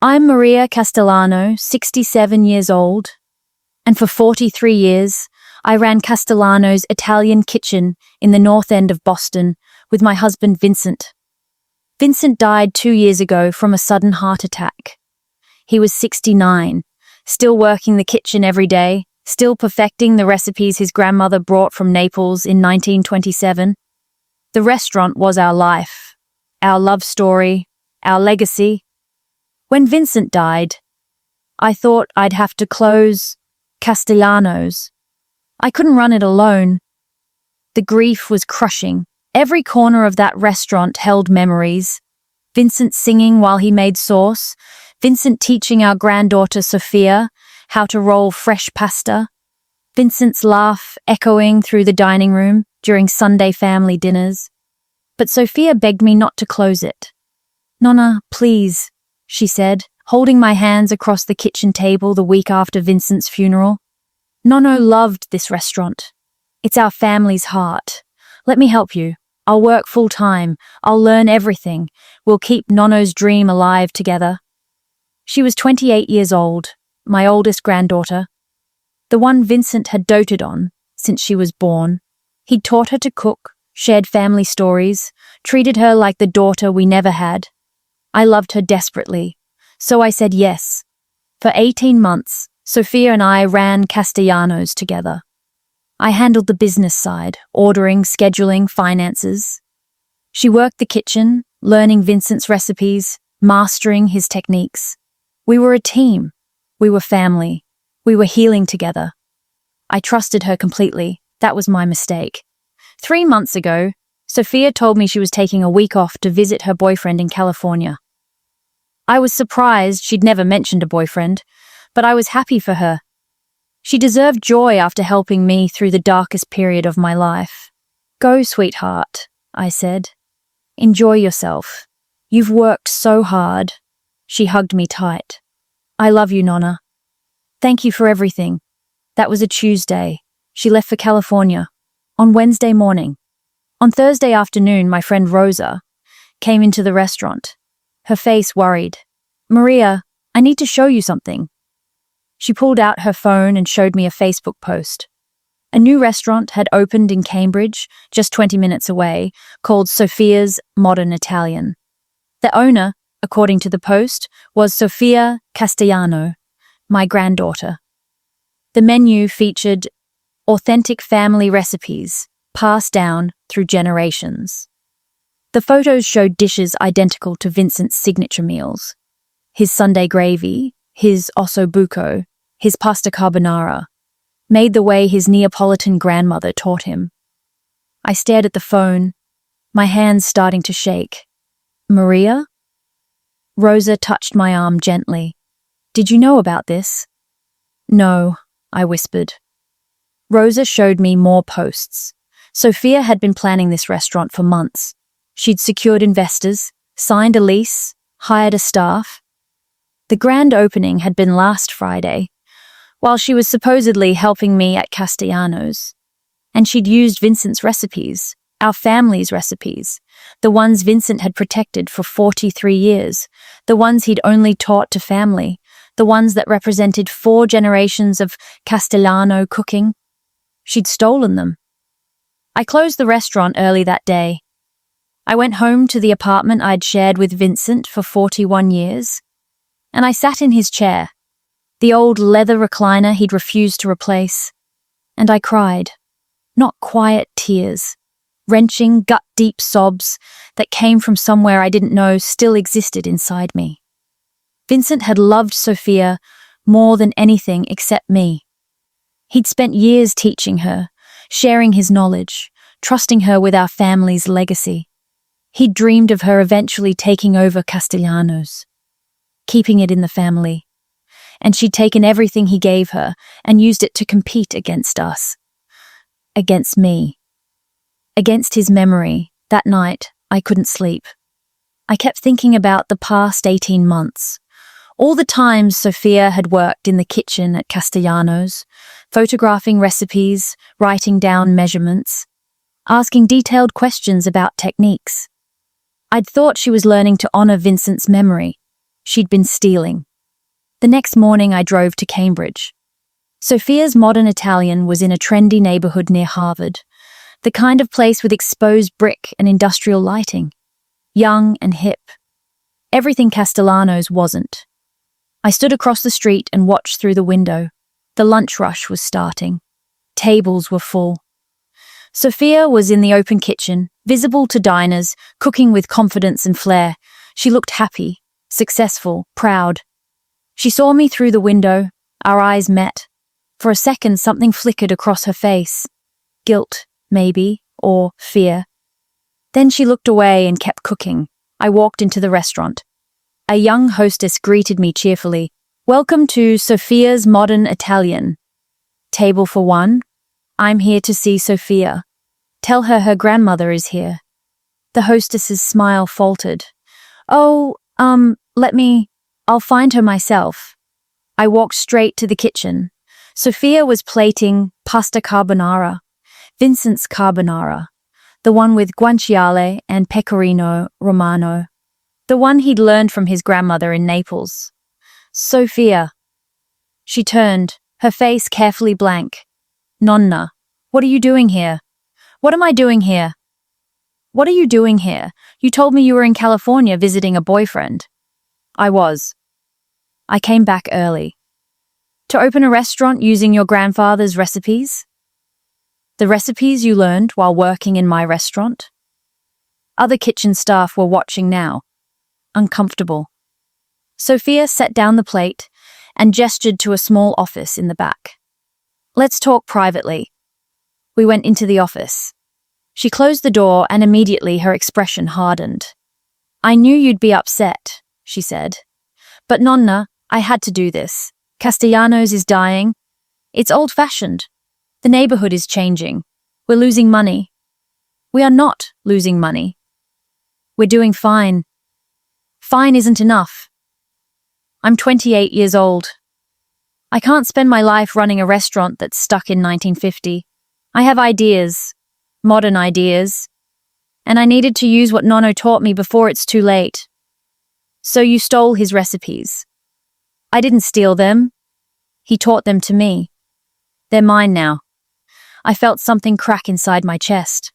I'm Maria Castellano, 67 years old, and for 43 years, I ran Castellano's Italian kitchen in the North End of Boston with my husband Vincent. Vincent died 2 years ago from a sudden heart attack. He was 69, still working the kitchen every day, still perfecting the recipes his grandmother brought from Naples in 1927. The restaurant was our life, our love story, our legacy. When Vincent died, I thought I'd have to close Castellano's. I couldn't run it alone. The grief was crushing. Every corner of that restaurant held memories. Vincent singing while he made sauce, Vincent teaching our granddaughter Sophia how to roll fresh pasta, Vincent's laugh echoing through the dining room during Sunday family dinners. But Sophia begged me not to close it. "Nonna, please," she said, holding my hands across the kitchen table the week after Vincent's funeral. "Nonno loved this restaurant. It's our family's heart. Let me help you. I'll work full-time. I'll learn everything. We'll keep Nonno's dream alive together." She was 28 years old, my oldest granddaughter, the one Vincent had doted on since she was born. He'd taught her to cook, shared family stories, treated her like the daughter we never had. I loved her desperately, so I said yes. For 18 months, Sophia and I ran Castellano's together. I handled the business side, ordering, scheduling, finances. She worked the kitchen, learning Vincent's recipes, mastering his techniques. We were a team. We were family. We were healing together. I trusted her completely. That was my mistake. 3 months ago, Sophia told me she was taking a week off to visit her boyfriend in California. I was surprised she'd never mentioned a boyfriend, but I was happy for her. She deserved joy after helping me through the darkest period of my life. "Go, sweetheart," I said. "Enjoy yourself. You've worked so hard." She hugged me tight. "I love you, Nonna. Thank you for everything." That was a Tuesday. She left for California. On Wednesday morning. On Thursday afternoon, my friend Rosa came into the restaurant. Her face worried. "Maria, I need to show you something." She pulled out her phone and showed me a Facebook post. A new restaurant had opened in Cambridge, just 20 minutes away, called Sophia's Modern Italian. The owner, according to the post, was Sophia Castellano, my granddaughter. The menu featured authentic family recipes passed down through generations. The photos showed dishes identical to Vincent's signature meals. His Sunday gravy, his ossobuco, his pasta carbonara, made the way his Neapolitan grandmother taught him. I stared at the phone, my hands starting to shake. "Maria?" Rosa touched my arm gently. "Did you know about this?" "No," I whispered. Rosa showed me more posts. Sophia had been planning this restaurant for months. She'd secured investors, signed a lease, hired a staff. The grand opening had been last Friday, while she was supposedly helping me at Castellano's. And she'd used Vincent's recipes, our family's recipes, the ones Vincent had protected for 43 years, the ones he'd only taught to family, the ones that represented 4 generations of Castellano cooking. She'd stolen them. I closed the restaurant early that day. I went home to the apartment I'd shared with Vincent for 41 years, and I sat in his chair, the old leather recliner he'd refused to replace, and I cried. Not quiet tears, wrenching, gut-deep sobs that came from somewhere I didn't know still existed inside me. Vincent had loved Sophia more than anything except me. He'd spent years teaching her, sharing his knowledge, trusting her with our family's legacy. He'd dreamed of her eventually taking over Castellano's, keeping it in the family. And she'd taken everything he gave her and used it to compete against us. Against me. Against his memory. That night, I couldn't sleep. I kept thinking about the past 18 months. All the times Sophia had worked in the kitchen at Castellano's, photographing recipes, writing down measurements, asking detailed questions about techniques. I'd thought she was learning to honor Vincent's memory. She'd been stealing. The next morning I drove to Cambridge. Sophia's modern Italian was in a trendy neighborhood near Harvard, the kind of place with exposed brick and industrial lighting. Young and hip. Everything Castellano's wasn't. I stood across the street and watched through the window. The lunch rush was starting. Tables were full. Sophia was in the open kitchen, visible to diners, cooking with confidence and flair. She looked happy, successful, proud. She saw me through the window. Our eyes met. For a second, something flickered across her face. Guilt, maybe, or fear. Then she looked away and kept cooking. I walked into the restaurant. A young hostess greeted me cheerfully. "Welcome to Sophia's Modern Italian. Table for one. I'm here to see Sophia. Tell her her grandmother is here." The hostess's smile faltered. "Oh, I'll find her myself." I walked straight to the kitchen. Sophia was plating pasta carbonara, Vincent's carbonara, the one with guanciale and pecorino romano, the one he'd learned from his grandmother in Naples. "Sophia." She turned, her face carefully blank. "Nonna, what are you doing here?" "What am I doing here?" "What are you doing here? You told me you were in California visiting a boyfriend." "I was. I came back early." "To open a restaurant using your grandfather's recipes?" "The recipes you learned while working in my restaurant?" Other kitchen staff were watching now, uncomfortable. Sophia set down the plate and gestured to a small office in the back. "Let's talk privately." We went into the office. She closed the door and immediately her expression hardened. "I knew you'd be upset," she said. "But Nonna, I had to do this. Castellano's is dying. It's old-fashioned. The neighborhood is changing. We're losing money." "We are not losing money. We're doing fine." "Fine isn't enough. I'm 28 years old. I can't spend my life running a restaurant that's stuck in 1950. I have ideas, modern ideas, and I needed to use what Nonno taught me before it's too late." "So you stole his recipes?" "I didn't steal them. He taught them to me. They're mine now." I felt something crack inside my chest.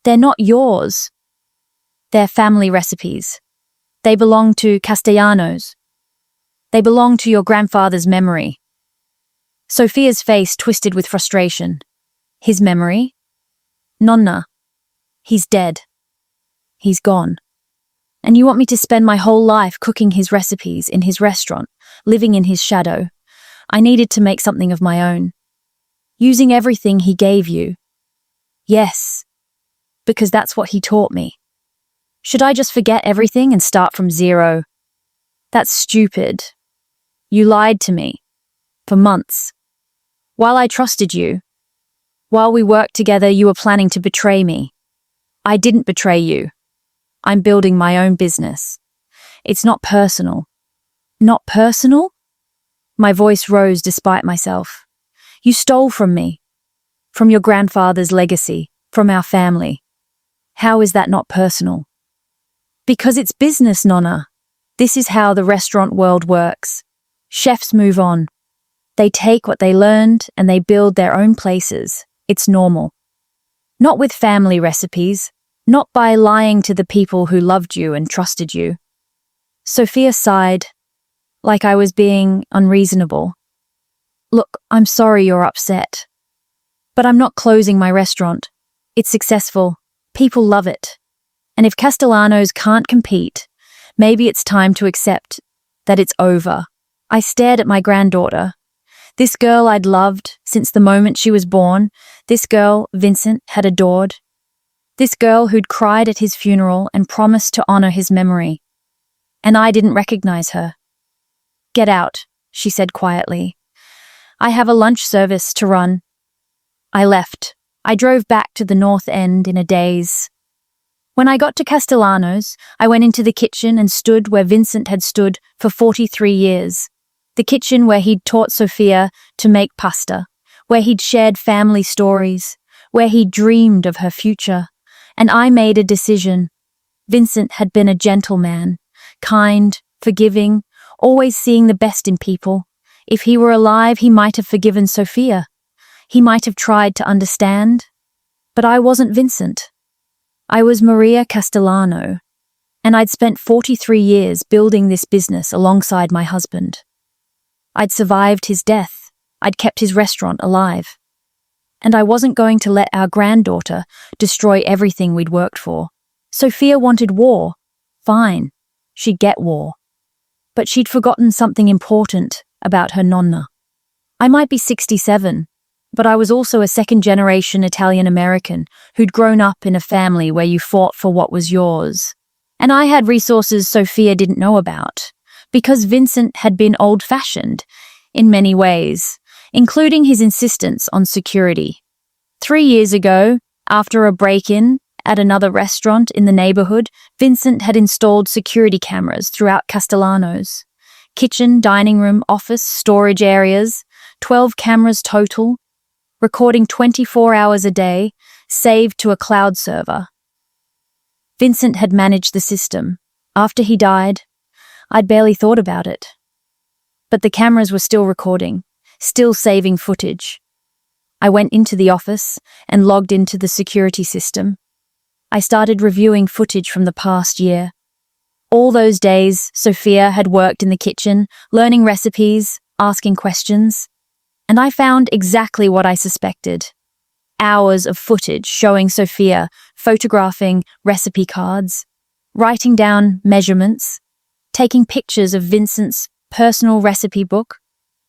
"They're not yours. They're family recipes. They belong to Castellano's. They belong to your grandfather's memory." Sophia's face twisted with frustration. "His memory? Nonna, he's dead. He's gone. And you want me to spend my whole life cooking his recipes in his restaurant, living in his shadow? I needed to make something of my own. Using everything he gave you. Yes, because that's what he taught me. Should I just forget everything and start from zero? That's stupid. You lied to me. For months. While I trusted you. While we worked together, you were planning to betray me. I didn't betray you. I'm building my own business. It's not personal." "Not personal?" My voice rose despite myself. "You stole from me. From your grandfather's legacy. From our family. How is that not personal?" "Because it's business, Nonna. This is how the restaurant world works. Chefs move on. They take what they learned and they build their own places. It's normal. Not with family recipes. Not by lying to the people who loved you and trusted you." Sophia sighed, like I was being unreasonable. "Look, I'm sorry you're upset. But I'm not closing my restaurant. It's successful. People love it. And if Castellano's can't compete, maybe it's time to accept that it's over." I stared at my granddaughter. This girl I'd loved since the moment she was born. This girl Vincent had adored. This girl who'd cried at his funeral and promised to honor his memory. And I didn't recognize her. "Get out," she said quietly. "I have a lunch service to run." I left. I drove back to the North End in a daze. When I got to Castellano's, I went into the kitchen and stood where Vincent had stood for 43 years. The kitchen where he'd taught Sophia to make pasta, where he'd shared family stories, where he dreamed of her future. And I made a decision. Vincent had been a gentleman, kind, forgiving, always seeing the best in people. If he were alive, he might have forgiven Sophia. He might have tried to understand. But I wasn't Vincent. I was Maria Castellano, and I'd spent 43 years building this business alongside my husband. I'd survived his death. I'd kept his restaurant alive. And I wasn't going to let our granddaughter destroy everything we'd worked for. Sophia wanted war. Fine, she'd get war. But she'd forgotten something important about her Nonna. I might be 67, but I was also a second-generation Italian-American who'd grown up in a family where you fought for what was yours. And I had resources Sophia didn't know about, because Vincent had been old-fashioned in many ways, including his insistence on security. 3 years ago, after a break-in at another restaurant in the neighborhood, Vincent had installed security cameras throughout Castellano's. Kitchen, dining room, office, storage areas, 12 cameras total, recording 24 hours a day, saved to a cloud server. Vincent had managed the system. After he died, I'd barely thought about it. But the cameras were still recording, still saving footage. I went into the office and logged into the security system. I started reviewing footage from the past year. All those days, Sophia had worked in the kitchen, learning recipes, asking questions. And I found exactly what I suspected. Hours of footage showing Sophia photographing recipe cards, writing down measurements, taking pictures of Vincent's personal recipe book,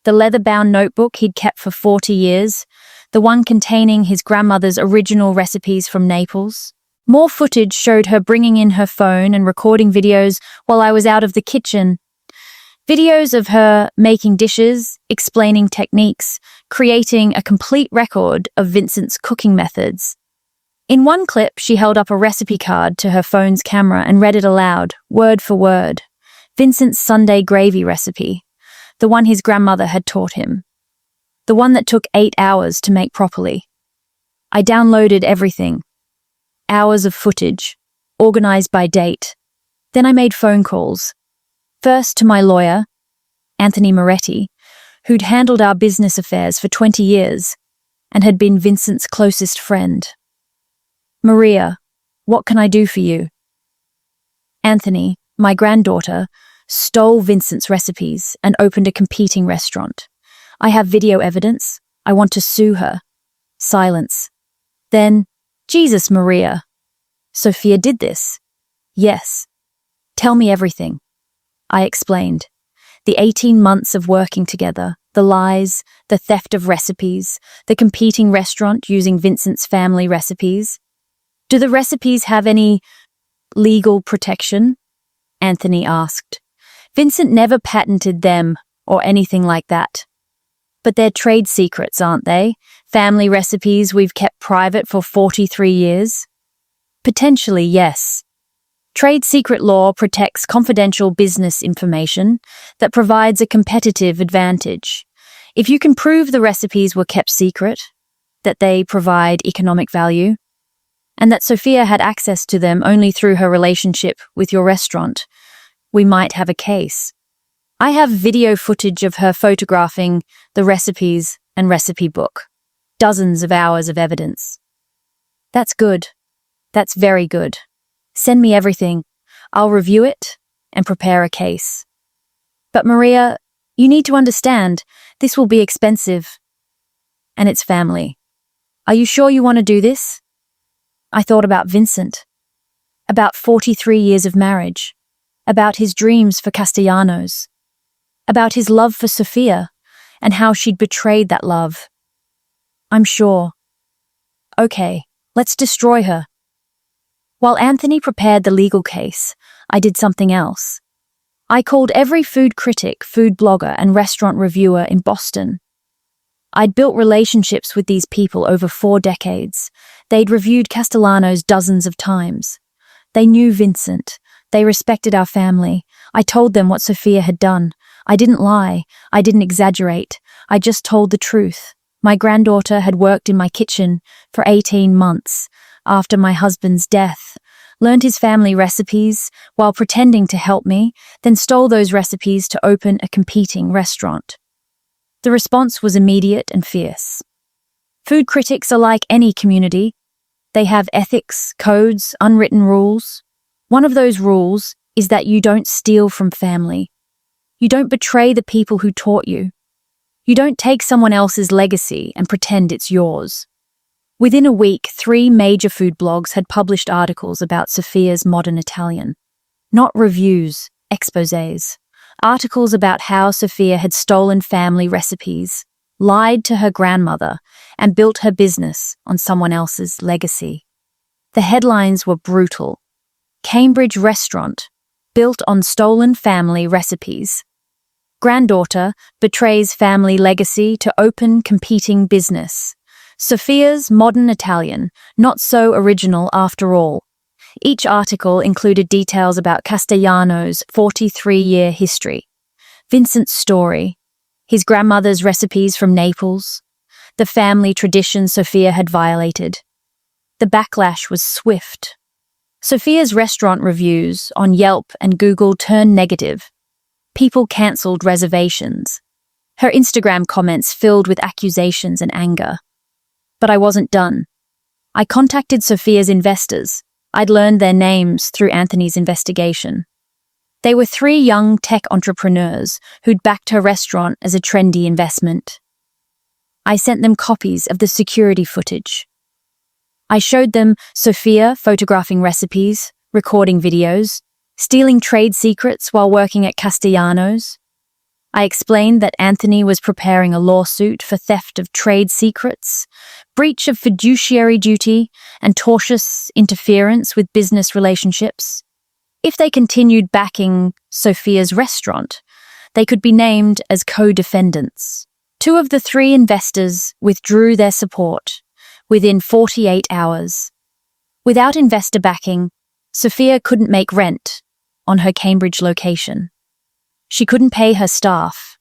the leather-bound notebook he'd kept for 40 years, the one containing his grandmother's original recipes from Naples. More footage showed her bringing in her phone and recording videos while I was out of the kitchen. Videos of her making dishes, explaining techniques, creating a complete record of Vincent's cooking methods. In one clip, she held up a recipe card to her phone's camera and read it aloud, word for word. Vincent's Sunday gravy recipe, the one his grandmother had taught him. The one that took 8 hours to make properly. I downloaded everything. Hours of footage, organized by date. Then I made phone calls. First to my lawyer, Anthony Moretti, who'd handled our business affairs for 20 years and had been Vincent's closest friend. Maria, what can I do for you? Anthony, my granddaughter, stole Vincent's recipes and opened a competing restaurant. I have video evidence. I want to sue her. Silence. Then, Jesus, Maria. Sophia did this. Yes. Tell me everything. I explained. The 18 months of working together, the lies, the theft of recipes, the competing restaurant using Vincent's family recipes. Do the recipes have any legal protection? Anthony asked. Vincent never patented them or anything like that. But they're trade secrets, aren't they? Family recipes we've kept private for 43 years? Potentially, yes. Trade secret law protects confidential business information that provides a competitive advantage. If you can prove the recipes were kept secret, that they provide economic value, and that Sophia had access to them only through her relationship with your restaurant, we might have a case. I have video footage of her photographing the recipes and recipe book. Dozens of hours of evidence. That's good. That's very good. Send me everything. I'll review it and prepare a case. But Maria, you need to understand, this will be expensive. And it's family. Are you sure you want to do this? I thought about Vincent. About 43 years of marriage. About his dreams for Castellanos. About his love for Sophia and how she'd betrayed that love. I'm sure. Okay, let's destroy her. While Anthony prepared the legal case, I did something else. I called every food critic, food blogger, and restaurant reviewer in Boston. I'd built relationships with these people over 4 decades. They'd reviewed Castellano's dozens of times. They knew Vincent. They respected our family. I told them what Sophia had done. I didn't lie. I didn't exaggerate. I just told the truth. My granddaughter had worked in my kitchen for 18 months. After my husband's death, learned his family recipes while pretending to help me, then stole those recipes to open a competing restaurant. The response was immediate and fierce. Food critics are like any community. They have ethics, codes, unwritten rules. One of those rules is that you don't steal from family. You don't betray the people who taught you. You don't take someone else's legacy and pretend it's yours. Within a week, 3 major food blogs had published articles about Sophia's modern Italian. Not reviews, exposés. Articles about how Sophia had stolen family recipes, lied to her grandmother, and built her business on someone else's legacy. The headlines were brutal. Cambridge restaurant, built on stolen family recipes. Granddaughter betrays family legacy to open competing business. Sophia's modern Italian, not so original after all. Each article included details about Castellano's 43-year history, Vincent's story, his grandmother's recipes from Naples, the family tradition Sophia had violated. The backlash was swift. Sophia's restaurant reviews on Yelp and Google turned negative. People cancelled reservations. Her Instagram comments filled with accusations and anger. But I wasn't done. I contacted Sophia's investors. I'd learned their names through Anthony's investigation. They were 3 young tech entrepreneurs who'd backed her restaurant as a trendy investment. I sent them copies of the security footage. I showed them Sophia photographing recipes, recording videos, stealing trade secrets while working at Castellano's. I explained that Anthony was preparing a lawsuit for theft of trade secrets, breach of fiduciary duty, and tortious interference with business relationships. If they continued backing Sophia's restaurant, they could be named as co-defendants. 2 of the 3 investors withdrew their support within 48 hours. Without investor backing, Sophia couldn't make rent on her Cambridge location. She couldn't pay her staff.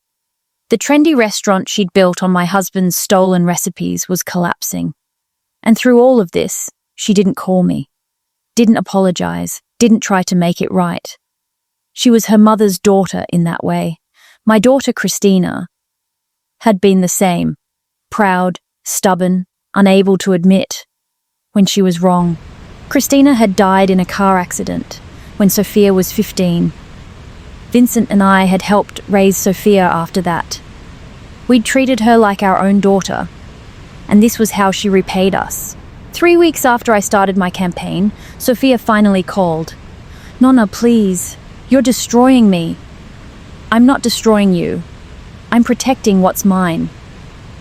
The trendy restaurant she'd built on my husband's stolen recipes was collapsing. And through all of this, she didn't call me, didn't apologize, didn't try to make it right. She was her mother's daughter in that way. My daughter Christina had been the same, proud, stubborn, unable to admit when she was wrong. Christina had died in a car accident when Sophia was 15. Vincent and I had helped raise Sophia after that. We'd treated her like our own daughter, and this was how she repaid us. 3 weeks after I started my campaign, Sophia finally called. "Nonna, please, you're destroying me." "I'm not destroying you. I'm protecting what's mine.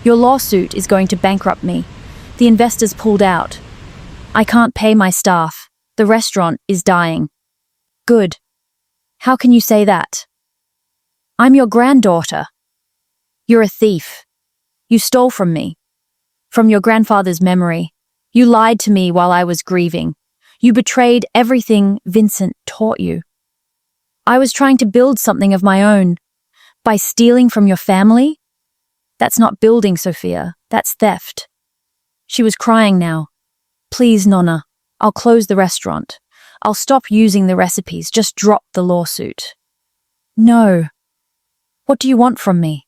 Your lawsuit is going to bankrupt me. The investors pulled out. I can't pay my staff. The restaurant is dying." "Good. How can you say that?" "I'm your granddaughter. You're a thief. You stole from me. From your grandfather's memory. You lied to me while I was grieving. You betrayed everything Vincent taught you. I was trying to build something of my own. By stealing from your family? That's not building, Sophia. That's theft." She was crying now. "Please, Nonna, I'll close the restaurant. I'll stop using the recipes. Just drop the lawsuit." "No. What do you want from me?"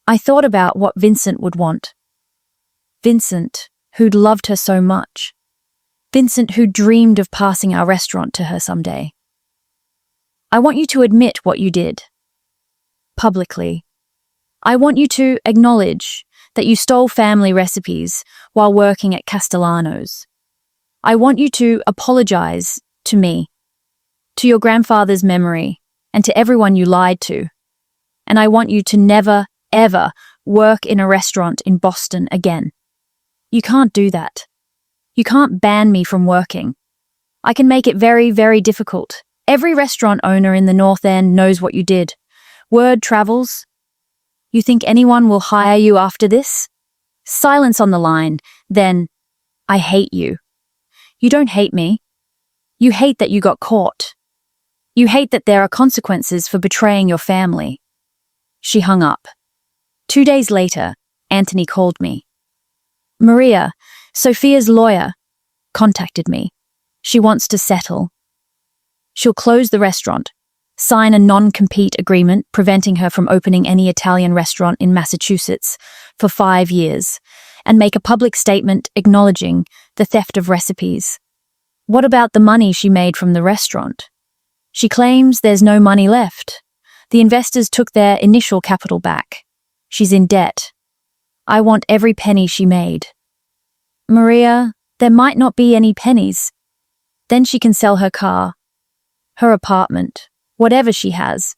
I thought about what Vincent would want. Vincent, who'd loved her so much. Vincent, who dreamed of passing our restaurant to her someday. "I want you to admit what you did. Publicly. I want you to acknowledge that you stole family recipes while working at Castellano's. I want you to apologize to me, to your grandfather's memory, and to everyone you lied to. And I want you to never, ever work in a restaurant in Boston again. You can't do that. You can't ban me from working. I can make it very, very difficult. Every restaurant owner in the North End knows what you did. Word travels. You think anyone will hire you after this? Silence on the line. Then, I hate you. You don't hate me. You hate that you got caught. You hate that there are consequences for betraying your family." She hung up. 2 days later, Anthony called me. "Maria, Sophia's lawyer, contacted me. She wants to settle. She'll close the restaurant, sign a non-compete agreement preventing her from opening any Italian restaurant in Massachusetts for 5 years, and make a public statement acknowledging the theft of recipes. What about the money she made from the restaurant? She claims there's no money left. The investors took their initial capital back. She's in debt. I want every penny she made. Maria, there might not be any pennies. Then she can sell her car, her apartment, whatever she has.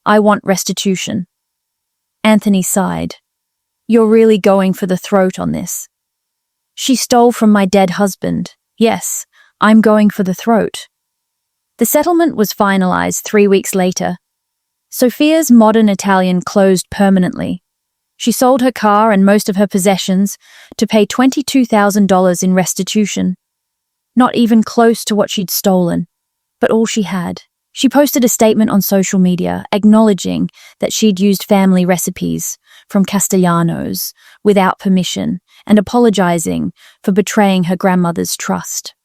I want restitution. Anthony sighed. You're really going for the throat on this. She stole from my dead husband. Yes, I'm going for the throat. The settlement was finalized 3 weeks later. Sophia's modern Italian closed permanently. She sold her car and most of her possessions to pay $22,000 in restitution. Not even close to what she'd stolen, but all she had. She posted a statement on social media acknowledging that she'd used family recipes from Castellano's without permission and apologizing for betraying her grandmother's trust.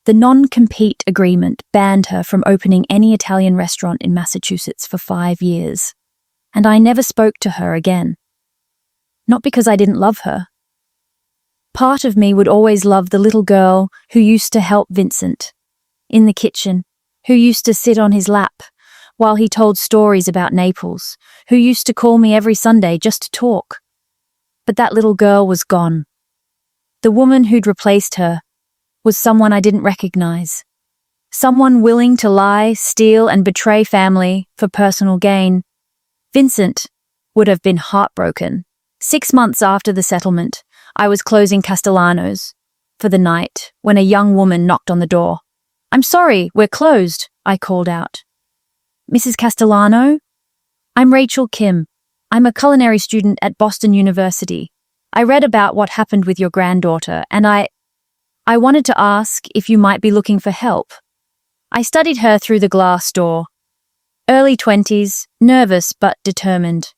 The non-compete agreement banned her from opening any Italian restaurant in Massachusetts for 5 years, and I never spoke to her again. Not because I didn't love her. Part of me would always love the little girl who used to help Vincent in the kitchen, who used to sit on his lap while he told stories about Naples, who used to call me every Sunday just to talk. But that little girl was gone. The woman who'd replaced her was someone I didn't recognize. Someone willing to lie, steal, and betray family for personal gain. Vincent would have been heartbroken. 6 months after the settlement, I was closing Castellano's for the night when a young woman knocked on the door. I'm sorry, we're closed, I called out. Mrs. Castellano? I'm Rachel Kim. I'm a culinary student at Boston University. I read about what happened with your granddaughter, and I wanted to ask if you might be looking for help. I studied her through the glass door. Early 20s, nervous but determined.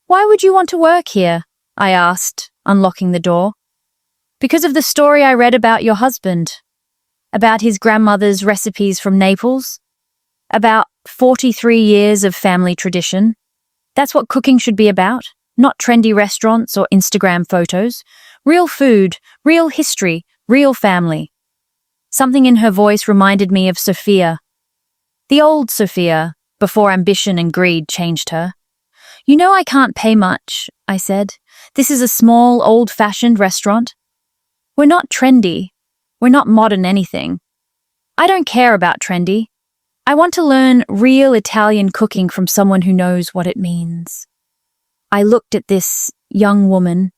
Why would you want to work here? I asked, unlocking the door. Because of the story I read about your husband. About his grandmother's recipes from Naples. About 43 years of family tradition. That's what cooking should be about, not trendy restaurants or Instagram photos. Real food, real history, real family. Something in her voice reminded me of Sophia. The old Sophia, before ambition and greed changed her. You know I can't pay much, I said. This is a small, old-fashioned restaurant. We're not trendy. We're not modern anything. I don't care about trendy. I want to learn real Italian cooking from someone who knows what it means. I looked at this young woman,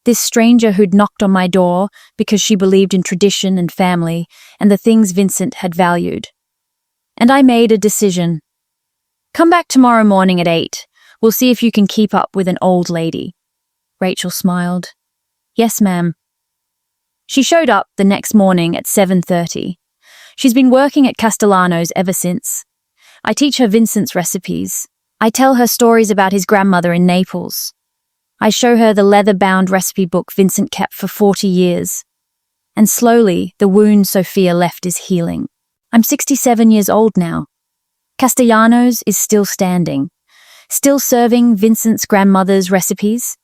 this stranger who'd knocked on my door because she believed in tradition and family and the things Vincent had valued. And I made a decision. Come back tomorrow morning at 8. We'll see if you can keep up with an old lady. Rachel smiled. Yes, ma'am. She showed up the next morning at 7:30. She's been working at Castellano's ever since. I teach her Vincent's recipes. I tell her stories about his grandmother in Naples. I show her the leather-bound recipe book Vincent kept for 40 years. And slowly, the wound Sophia left is healing. I'm 67 years old now. Castellano's is still standing. Still serving Vincent's grandmother's recipes.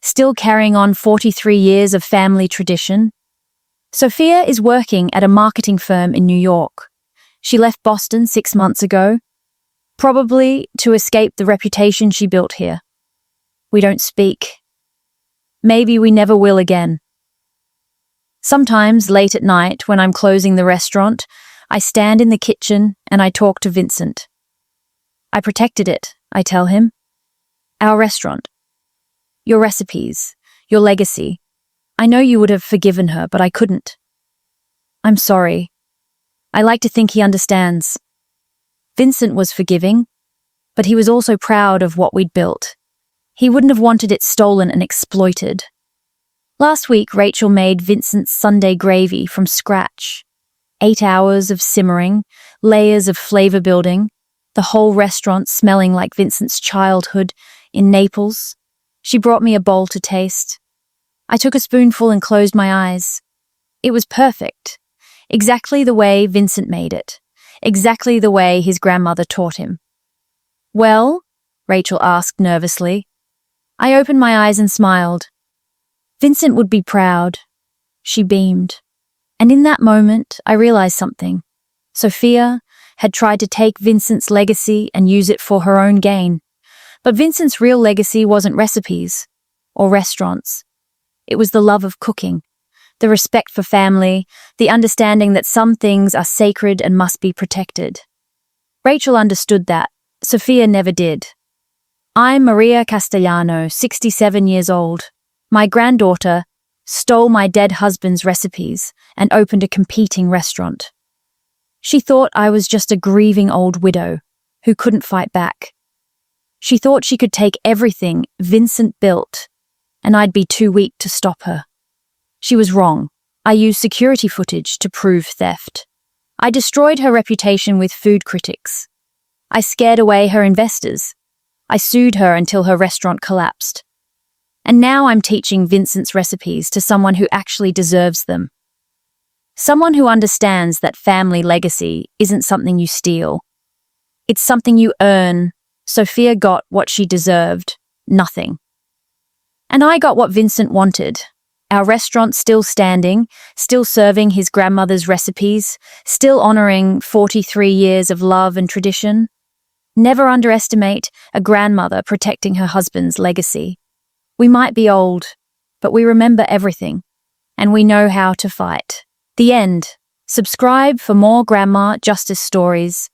Still carrying on 43 years of family tradition. Sophia is working at a marketing firm in New York. She left Boston 6 months ago, probably to escape the reputation she built here. We don't speak. Maybe we never will again. Sometimes, late at night, when I'm closing the restaurant, I stand in the kitchen and I talk to Vincent. I protected it, I tell him. Our restaurant. Your recipes. Your legacy. I know you would have forgiven her, but I couldn't. I'm sorry. I like to think he understands. Vincent was forgiving, but he was also proud of what we'd built. He wouldn't have wanted it stolen and exploited. Last week, Rachel made Vincent's Sunday gravy from scratch. 8 hours of simmering, layers of flavor building, the whole restaurant smelling like Vincent's childhood in Naples. She brought me a bowl to taste. I took a spoonful and closed my eyes. It was perfect. exactly the way Vincent made it, exactly the way his grandmother taught him. "Well?" Rachel asked nervously. I opened my eyes and smiled. Vincent would be proud. She beamed. And in that moment, I realized something. Sophia had tried to take Vincent's legacy and use it for her own gain. But Vincent's real legacy wasn't recipes or restaurants. It was the love of cooking, the respect for family, the understanding that some things are sacred and must be protected. Rachel understood that. Sophia never did. I'm Maria Castellano, 67 years old. My granddaughter stole my dead husband's recipes and opened a competing restaurant. She thought I was just a grieving old widow who couldn't fight back. She thought she could take everything Vincent built, and I'd be too weak to stop her. She was wrong. I used security footage to prove theft. I destroyed her reputation with food critics. I scared away her investors. I sued her until her restaurant collapsed. And now I'm teaching Vincent's recipes to someone who actually deserves them. Someone who understands that family legacy isn't something you steal. It's something you earn. Sophia got what she deserved, nothing. And I got what Vincent wanted. Our restaurant still standing, still serving his grandmother's recipes, still honoring 43 years of love and tradition. Never underestimate a grandmother protecting her husband's legacy. We might be old, but we remember everything, and we know how to fight. The end. Subscribe for more grandma justice stories.